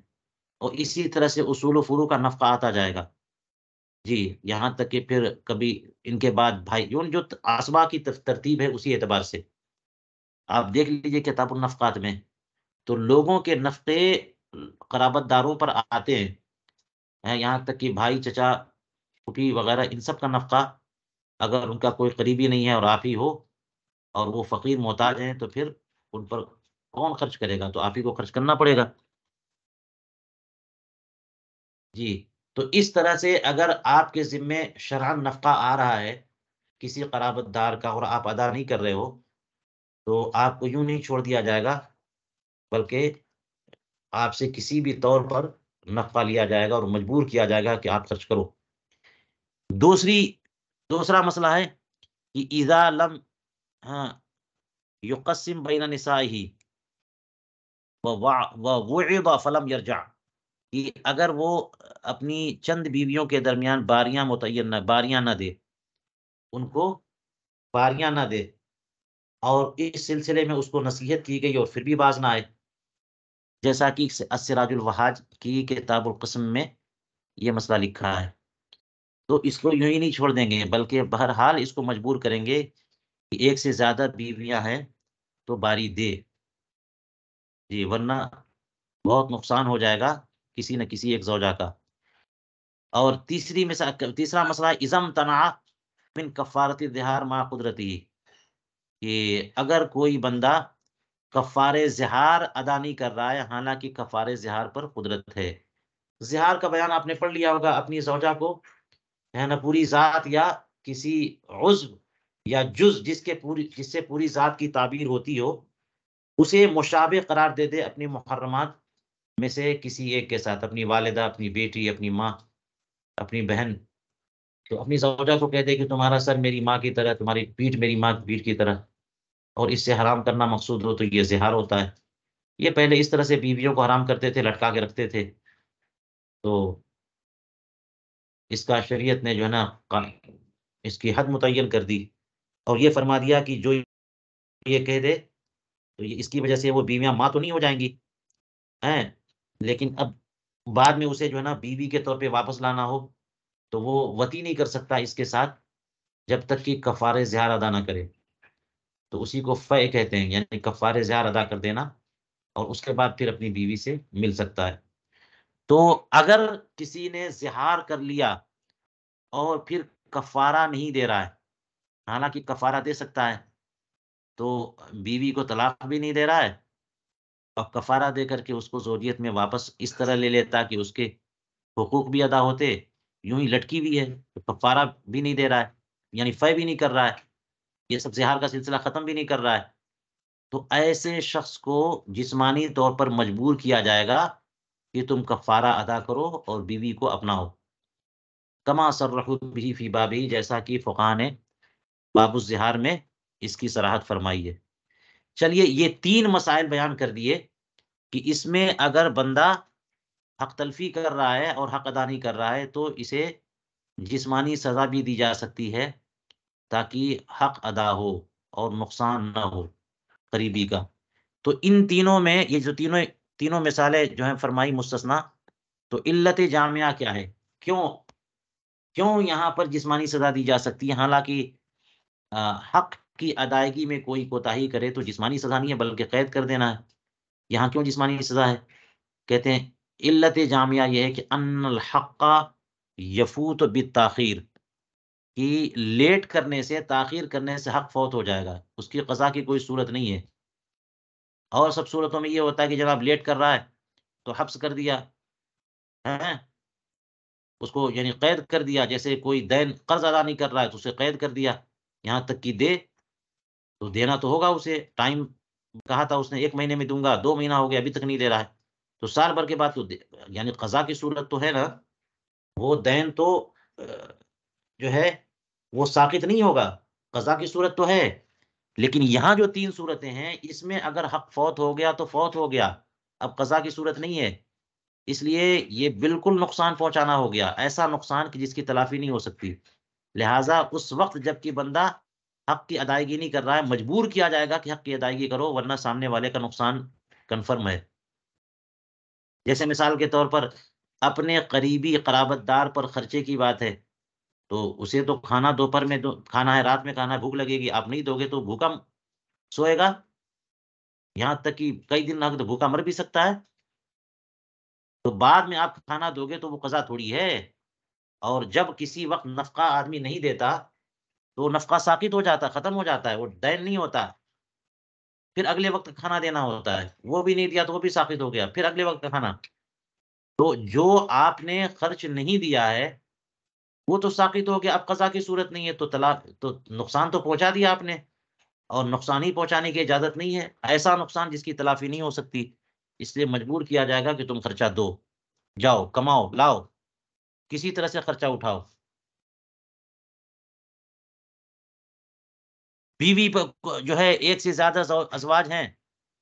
اور اسی طرح سے اصول و فروع کا نفقہ آتا جائے گا، جی، یہاں تک کہ پھر کبھی ان کے بعد بھائی جو اسبا کی ترتیب ہے اسی اعتبار سے آپ دیکھ لیجئے کتاب النفقات میں، تو لوگوں کے نفقے قرابت داروں پر آتے ہیں، یہاں تک کہ بھائی، چچا، پھوپھی وغیرہ ان سب کا نفقہ اگر ان کا کوئی قریبی نہیں ہے اور آپ ہی ہو اور وہ فقیر محتاج ہیں تو پھر ان پر کون خرچ کرے گا؟ تو آپ ہی کو خرچ کرنا پڑے گا۔ جی، تو اس طرح سے اگر آپ کے ذمے شرعاً نفقہ آ رہا ہے کسی قرابت دار کا اور آپ ادا نہیں کر رہے ہو، تو آپ کو یوں نہیں چھوڑ دیا جائے گا، بلکہ آپ سے کسی بھی طور پر نفقہ لیا جائے گا اور مجبور کیا جائے گا کہ آپ خرچ کرو۔ دوسری دوسرا مسئلہ ہے کہ اذا لم ہاں یقسم بین نسائہ ووعظ فلم یرجع، کہ اگر وہ اپنی چند بیویوں کے درمیان باریاں نہ دے، ان کو باریاں نہ دے، اور اس سلسلے میں اس کو نصیحت کی گئی اور پھر بھی باز نہ آئے، جیسا کہ السراج الوہاج کی کتاب القسم میں یہ مسئلہ لکھا ہے، تو اس کو یوں ہی نہیں چھوڑ دیں گے، بلکہ بہرحال اس کو مجبور کریں گے کہ ایک سے زیادہ بیویاں ہیں تو باری دے، جی، ورنہ بہت نقصان ہو جائے گا کسی نہ کسی ایک زوجہ کا۔ اور تیسرا مسئلہ ازم تنع من کفارت الظہار مع قدرتی، کہ اگر کوئی بندہ کفارِ زہار ادا نہیں کر رہا ہے حالانکہ کفارِ زہار پر قدرت ہے۔ زہار کا بیان آپ نے پڑھ لیا ہوگا، اپنی زوجہ کو ہے نا پوری ذات یا کسی عضو یا جز جس سے پوری ذات کی تعبیر ہوتی ہو، اسے مشابہ قرار دے دے اپنی محرمات میں سے کسی ایک کے ساتھ، اپنی والدہ، اپنی بیٹی، اپنی ماں، اپنی بہن، تو اپنی زوجہ کو کہہ دے کہ تمہارا سر میری ماں کی طرح، تمہاری پیٹھ میری ماں کی پیٹھ کی طرح، اور اس سے حرام کرنا مقصود ہو تو یہ زہار ہوتا ہے۔ یہ پہلے اس طرح سے بیویوں کو حرام کرتے تھے، لٹکا کے رکھتے تھے، تو اس کا شریعت نے جو ہے نا اس کی حد متعین کر دی اور یہ فرما دیا کہ جو یہ کہہ دے تو اس کی وجہ سے وہ بیویاں ماں تو نہیں ہو جائیں گی ہیں، لیکن اب بعد میں اسے جو ہے نا بیوی کے طور پہ واپس لانا ہو تو وہ وطی نہیں کر سکتا اس کے ساتھ جب تک کہ کفارہ زہار ادا نہ کرے، تو اسی کو فے کہتے ہیں، یعنی کفارہ زہار ادا کر دینا، اور اس کے بعد پھر اپنی بیوی سے مل سکتا ہے۔ تو اگر کسی نے زہار کر لیا اور پھر کفارہ نہیں دے رہا ہے، حالانکہ کفارہ دے سکتا ہے، تو بیوی کو طلاق بھی نہیں دے رہا ہے اور کفارہ دے کر کے اس کو زوجیت میں واپس اس طرح لے لیتا کہ اس کے حقوق بھی ادا ہوتے، یوں ہی لٹکی بھی ہے تو کفارہ بھی نہیں دے رہا ہے، یعنی فے بھی نہیں کر رہا ہے، یہ سب زہار کا سلسلہ ختم بھی نہیں کر رہا ہے، تو ایسے شخص کو جسمانی طور پر مجبور کیا جائے گا کہ تم کفارہ ادا کرو اور بیوی کو اپناؤ، کما صرحوا به فی بابی، جیسا کہ فقہا نے باب الزہار میں اس کی صراحت فرمائی ہے۔ چلیے، یہ تین مسائل بیان کر دیے کہ اس میں اگر بندہ حق تلفی کر رہا ہے اور حق ادا نہیں کر رہا ہے تو اسے جسمانی سزا بھی دی جا سکتی ہے تاکہ حق ادا ہو اور نقصان نہ ہو قریبی کا۔ تو ان تینوں میں یہ جو تینوں مثالیں جو ہیں فرمائی مستثنا، تو علت جامعہ کیا ہے؟ کیوں کیوں یہاں پر جسمانی سزا دی جا سکتی ہے حالانکہ حق کی ادائیگی میں کوئی کوتاہی کرے تو جسمانی سزا نہیں ہے بلکہ قید کر دینا ہے؟ یہاں کیوں جسمانی سزا ہے؟ کہتے ہیں علت جامعہ یہ ہے کہ ان الحق یفوت بالتاخیر، کہ لیٹ کرنے سے، تاخیر کرنے سے حق فوت ہو جائے گا، اس کی قضا کی کوئی صورت نہیں ہے۔ اور سب صورتوں میں یہ ہوتا ہے کہ جناب لیٹ کر رہا ہے تو حبس کر دیا، ہیں اس کو یعنی قید کر دیا، جیسے کوئی دین قرض ادا نہیں کر رہا ہے تو اسے قید کر دیا یہاں تک کہ دے، تو دینا تو ہوگا اسے، ٹائم کہا تھا اس نے 1 مہینے میں دوں گا، 2 مہینہ ہو گیا ابھی تک نہیں دے رہا ہے، تو سال بھر کے بعد تو یعنی قضا کی صورت تو ہے نا، وہ دین تو جو ہے وہ ساقط نہیں ہوگا، قضا کی صورت تو ہے، لیکن یہاں جو 3 صورتیں ہیں اس میں اگر حق فوت ہو گیا تو فوت ہو گیا، اب قضا کی صورت نہیں ہے، اس لیے یہ بالکل نقصان پہنچانا ہو گیا، ایسا نقصان کہ جس کی تلافی نہیں ہو سکتی، لہٰذا اس وقت جب کہ بندہ حق کی ادائیگی نہیں کر رہا ہے، مجبور کیا جائے گا کہ حق کی ادائیگی کرو ورنہ سامنے والے کا نقصان کنفرم ہے۔ جیسے مثال کے طور پر اپنے قریبی قرابت دار پر خرچے کی بات ہے، تو اسے تو کھانا دوپہر میں کھانا ہے، رات میں کھانا ہے، بھوک لگے گی، آپ نہیں دو گے تو بھوکا سوئے گا، یہاں تک کہ کئی دن نہ تو بھوکا مر بھی سکتا ہے، تو بعد میں آپ کھانا دو گے تو وہ قضا تھوڑی ہے، اور جب کسی وقت نفقہ آدمی نہیں دیتا تو وہ نفقہ ساقط ہو جاتا، ختم ہو جاتا ہے، وہ دین نہیں ہوتا، پھر اگلے وقت کھانا دینا ہوتا ہے، وہ بھی نہیں دیا تو وہ بھی ساقط ہو گیا، پھر اگلے وقت کا کھانا، تو جو آپ نے خرچ نہیں دیا ہے وہ تو ساقط ہو گیا، اب قضا کی صورت نہیں ہے، تو طلاق تو نقصان تو پہنچا دیا آپ نے، اور نقصان ہی پہنچانے کی اجازت نہیں ہے، ایسا نقصان جس کی تلافی نہیں ہو سکتی، اس لیے مجبور کیا جائے گا کہ تم خرچہ دو، جاؤ کماؤ لاؤ، کسی طرح سے خرچہ اٹھاؤ۔ بیوی جو ہے ایک سے زیادہ ازواج ہیں،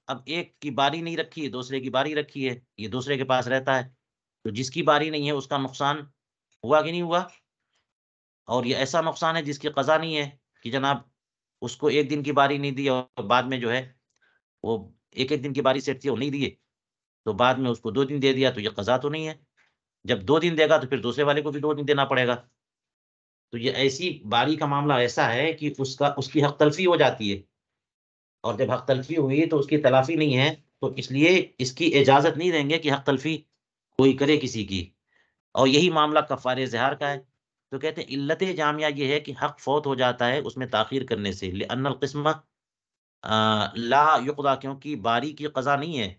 اب ایک کی باری نہیں رکھی ہے، دوسرے کی باری رکھی ہے، یہ دوسرے کے پاس رہتا ہے، تو جس کی باری نہیں ہے اس کا نقصان ہوا کہ نہیں ہوا، اور یہ ایسا نقصان ہے جس کی قضا نہیں ہے کہ جناب اس کو ایک دن کی باری نہیں دی اور بعد میں جو ہے وہ ایک ایک دن کی باری سیٹ تھی وہ نہیں دیے، تو بعد میں اس کو 2 دن دے دیا، تو یہ قضا تو نہیں ہے، جب 2 دن دے گا تو پھر دوسرے والے کو بھی 2 دن دینا پڑے گا، تو یہ ایسی باری کا معاملہ ایسا ہے کہ اس کی حق تلفی ہو جاتی ہے، اور جب حق تلفی ہوئی تو اس کی تلافی نہیں ہے، تو اس لیے اس کی اجازت نہیں دیں گے کہ حق تلفی کوئی کرے کسی کی، اور یہی معاملہ کفارہ زہار کا ہے، تو کہتے ہیں علت جامعہ یہ ہے کہ حق فوت ہو جاتا ہے اس میں تاخیر کرنے سے، لأن القسمہ لا یقضا، کیونکہ باری کی قضا نہیں ہے،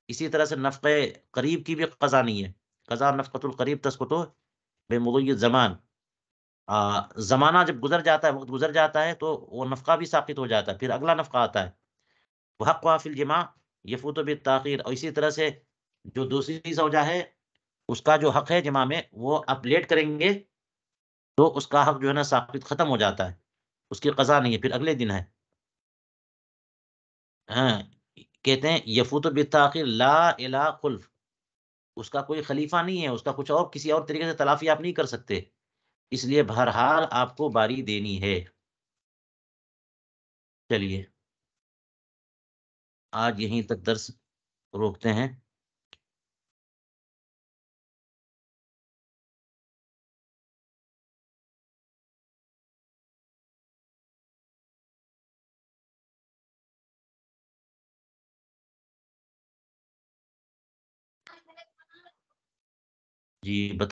اسی طرح سے نفق قریب کی بھی قضا نہیں ہے، قضا نفقۃ القریب تسقط بمضی الزمان، زمانہ جب گزر جاتا ہے، وقت گزر جاتا ہے تو وہ نفقہ بھی ساقط ہو جاتا ہے، پھر اگلا نفقہ آتا ہے، وحقها فی الجماع یفوت بالتاخیر، اور اسی طرح سے جو دوسری زوجہ ہے اس کا جو حق ہے جماع میں وہ آپ لیٹ کریں گے تو اس کا حق جو ہے نا ساقط ختم ہو جاتا ہے، اس کی قضا نہیں ہے، پھر اگلے دن ہے، ہاں کہتے ہیں یفوت بالتاخیر لا الی خلف، اس کا کوئی خلیفہ نہیں ہے، اس کا کچھ اور کسی اور طریقے سے تلافی آپ نہیں کر سکتے، اس لیے بہرحال آپ کو باری دینی ہے۔ چلیے آج یہیں تک درس روکتے ہیں۔ جی